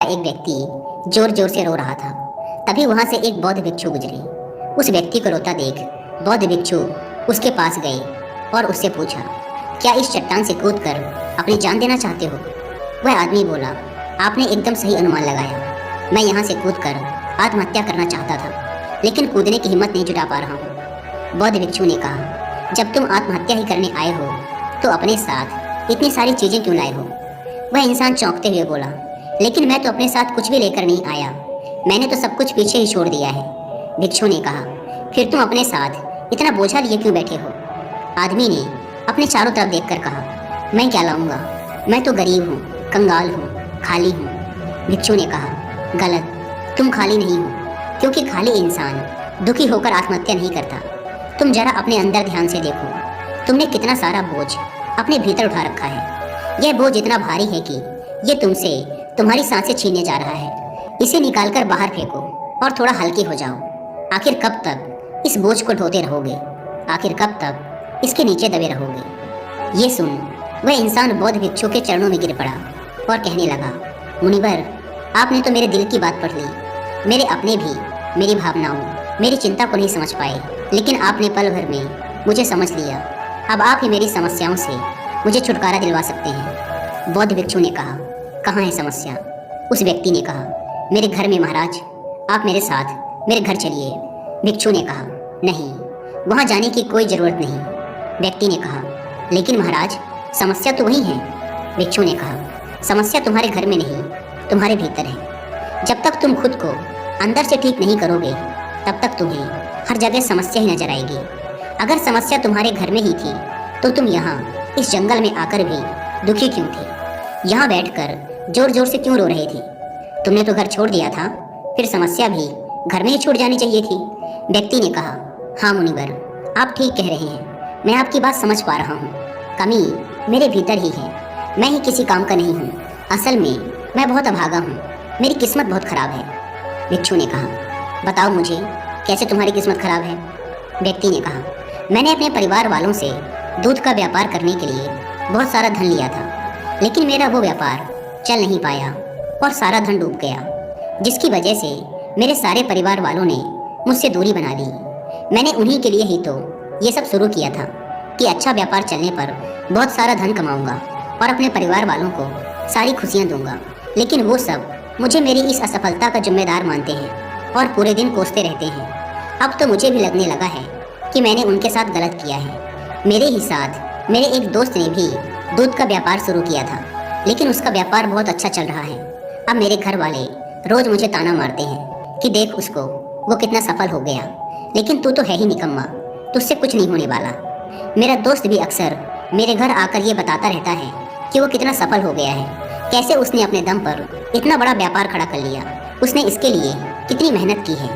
एक व्यक्ति जोर जोर से रो रहा था। तभी वहां से एक बौद्ध भिक्षु गुजरे। उस व्यक्ति को रोता देख बौद्ध भिक्षु उसके पास गए और उससे पूछा, क्या इस चट्टान से कूदकर अपनी जान देना चाहते हो? वह आदमी बोला, आपने एकदम सही अनुमान लगाया। मैं यहाँ से कूदकर आत्महत्या करना चाहता था, लेकिन कूदने की हिम्मत नहीं जुटा पा रहा हूँ। बौद्ध भिक्षु ने कहा, जब तुम आत्महत्या ही करने आए हो तो अपने साथ इतनी सारी चीजें क्यों लाए हो? वह इंसान चौंकते हुए बोला, लेकिन मैं तो अपने साथ कुछ भी लेकर नहीं आया, मैंने तो सब कुछ पीछे ही छोड़ दिया है। भिक्षु ने कहा, फिर तुम अपने साथ इतना बोझा लिए क्यों बैठे हो? आदमी ने अपने चारों तरफ देखकर कहा, मैं क्या लाऊंगा, मैं तो गरीब हूँ, कंगाल हूँ, खाली हूँ। भिक्षु ने कहा, गलत, तुम खाली नहीं हो, क्योंकि खाली इंसान दुखी होकर आत्महत्या नहीं करता। तुम जरा अपने अंदर ध्यान से देखो, तुमने कितना सारा बोझ अपने भीतर उठा रखा है। यह बोझ इतना भारी है कि ये तुमसे तुम्हारी सांसें छीनने जा रहा है। इसे निकालकर बाहर फेंको और थोड़ा हल्के हो जाओ। आखिर कब तक इस बोझ को ढोते रहोगे? आखिर कब तक इसके नीचे दबे रहोगे? ये सुन वह इंसान बौद्ध भिक्षु के चरणों में गिर पड़ा और कहने लगा, मुनिवर, आपने तो मेरे दिल की बात पढ़ ली। मेरे अपने भी मेरी भावनाओं, मेरी चिंता को नहीं समझ पाए, लेकिन आपने पल भर में मुझे समझ लिया। अब आप ही मेरी समस्याओं से मुझे छुटकारा दिलवा सकते हैं। बौद्ध भिक्षु ने कहा, कहाँ है समस्या? उस व्यक्ति ने कहा, मेरे घर में महाराज, आप मेरे साथ मेरे घर चलिए। भिक्षु ने कहा, नहीं, वहाँ जाने की कोई ज़रूरत नहीं। व्यक्ति ने कहा, लेकिन महाराज, समस्या तो वही है। भिक्षु ने कहा, समस्या तुम्हारे घर में नहीं, तुम्हारे भीतर है। जब तक तुम खुद को अंदर से ठीक नहीं करोगे, तब तक तुम्हें हर जगह समस्या ही नजर आएगी। अगर समस्या तुम्हारे घर में ही थी तो तुम यहाँ इस जंगल में आकर भी दुखी क्यों थे? यहाँ बैठकर जोर जोर से क्यों रो रहे थे? तुमने तो घर छोड़ दिया था, फिर समस्या भी घर में ही छूट जानी चाहिए थी। व्यक्ति ने कहा, हाँ मुनिवर, आप ठीक कह रहे हैं, मैं आपकी बात समझ पा रहा हूँ। कमी मेरे भीतर ही है, मैं ही किसी काम का नहीं हूँ। असल में मैं बहुत अभागा हूँ, मेरी किस्मत बहुत खराब है। भिक्षु ने कहा, बताओ मुझे, कैसे तुम्हारी किस्मत खराब है? व्यक्ति ने कहा, मैंने अपने परिवार वालों से दूध का व्यापार करने के लिए बहुत सारा धन लिया था, लेकिन मेरा वो व्यापार चल नहीं पाया और सारा धन डूब गया, जिसकी वजह से मेरे सारे परिवार वालों ने मुझसे दूरी बना ली। मैंने उन्हीं के लिए ही तो ये सब शुरू किया था कि अच्छा व्यापार चलने पर बहुत सारा धन कमाऊंगा और अपने परिवार वालों को सारी खुशियाँ दूंगा, लेकिन वो सब मुझे मेरी इस असफलता का जिम्मेदार मानते हैं और पूरे दिन कोसते रहते हैं। अब तो मुझे भी लगने लगा है कि मैंने उनके साथ गलत किया है। मेरे ही साथ मेरे एक दोस्त ने भी दूध का व्यापार शुरू किया था, लेकिन उसका व्यापार बहुत अच्छा चल रहा है। अब मेरे घर वाले रोज मुझे ताना मारते हैं कि देख उसको, वो कितना सफल हो गया, लेकिन तू तो है ही निकम्मा, तुझसे कुछ नहीं होने वाला। मेरा दोस्त भी अक्सर मेरे घर आकर ये बताता रहता है कि वो कितना सफल हो गया है, कैसे उसने अपने दम पर इतना बड़ा व्यापार खड़ा कर लिया, उसने इसके लिए कितनी मेहनत की है।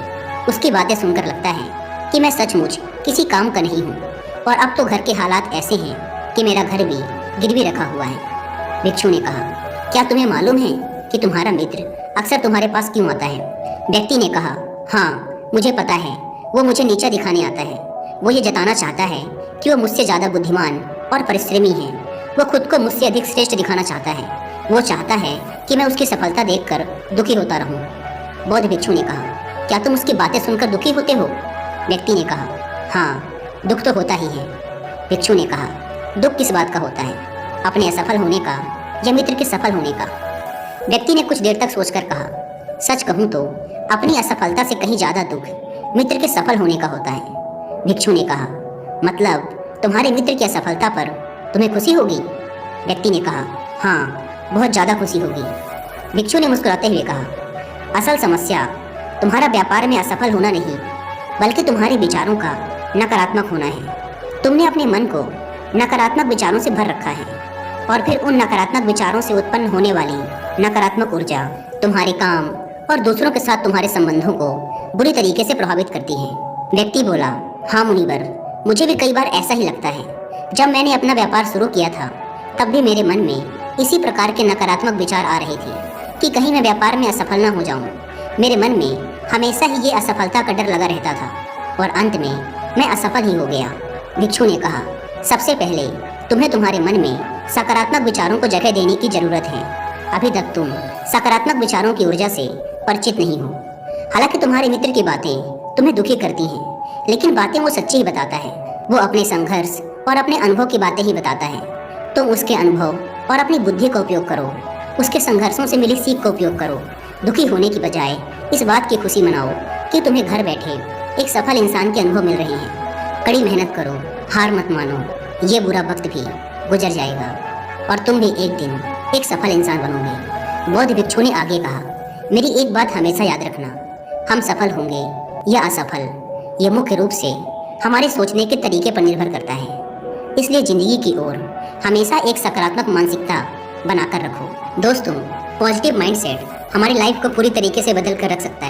उसकी बातें सुनकर लगता है कि मैं सचमुच किसी काम का नहीं हूँ, और अब तो घर के हालात ऐसे हैं कि मेरा घर भी गिरवी रखा हुआ है। भिक्षु ने कहा, क्या तुम्हें मालूम है कि तुम्हारा मित्र अक्सर तुम्हारे पास क्यों आता है? व्यक्ति ने कहा, हाँ मुझे पता है, वो मुझे नीचा दिखाने आता है। वो ये जताना चाहता है कि वो मुझसे ज़्यादा बुद्धिमान और परिश्रमी है। वो खुद को मुझसे अधिक श्रेष्ठ दिखाना चाहता है। वो चाहता है कि मैं उसकी सफलता देखकर दुखी होता रहूं। बौद्ध भिक्षु ने कहा, क्या तुम उसकी बातें सुनकर दुखी होते हो? व्यक्ति ने कहा, हाँ, दुख तो होता ही है। भिक्षु ने कहा, दुख किस बात का होता है, अपने असफल होने का या मित्र के सफल होने का? व्यक्ति ने कुछ देर तक सोचकर कहा, सच कहूँ तो अपनी असफलता से कहीं ज़्यादा दुख मित्र के सफल होने का होता है। भिक्षु ने कहा, मतलब तुम्हारे मित्र की असफलता पर तुम्हें खुशी होगी? व्यक्ति ने कहा, हाँ, बहुत ज़्यादा खुशी होगी। भिक्षु ने मुस्कुराते हुए कहा, असल समस्या तुम्हारा व्यापार में असफल होना नहीं, बल्कि तुम्हारे विचारों का नकारात्मक होना है। तुमने अपने मन को नकारात्मक विचारों से भर रखा है, और फिर उन नकारात्मक विचारों से उत्पन्न होने वाली नकारात्मक ऊर्जा तुम्हारे काम और दूसरों के साथ तुम्हारे संबंधों को बुरी तरीके से प्रभावित करती है। व्यक्ति बोला, हाँ मुनिवर, मुझे भी कई बार ऐसा ही लगता है। जब मैंने अपना व्यापार शुरू किया था, तब भी मेरे मन में इसी प्रकार के नकारात्मक विचार आ रहे थे कि कहीं मैं व्यापार में असफल न हो जाऊं। मेरे मन में हमेशा ही ये असफलता का डर लगा रहता था, और अंत में मैं असफल ही हो गया। भिक्षु ने कहा, सबसे पहले तुम्हें तुम्हारे मन में सकारात्मक विचारों को जगह देने की जरूरत है। अभी तक तुम सकारात्मक विचारों की ऊर्जा से परिचित नहीं हो। हालांकि तुम्हारे मित्र की बातें तुम्हें दुखी करती हैं, लेकिन बातें वो सच्ची ही बताता है। वो अपने संघर्ष और अपने अनुभव की बातें ही बताता है। तुम उसके अनुभव और अपनी बुद्धि का उपयोग करो, उसके संघर्षों से मिली सीख का उपयोग करो। दुखी होने की बजाय इस बात की खुशी मनाओ कि तुम्हें घर बैठे एक सफल इंसान के अनुभव मिल रहे हैं। कड़ी मेहनत करो, हार मत मानो। ये बुरा वक्त भी गुजर जाएगा और तुम भी एक दिन एक सफल इंसान बनोगे। बौद्ध भिक्षु ने आगे कहा, मेरी एक बात हमेशा याद रखना, हम सफल होंगे या असफल, ये मुख्य रूप से हमारे सोचने के तरीके पर निर्भर करता है। इसलिए जिंदगी की ओर हमेशा एक सकारात्मक मानसिकता बनाकर रखो। दोस्तों, पॉजिटिव माइंडसेट हमारी लाइफ को पूरी तरीके से बदल कर रख सकता है।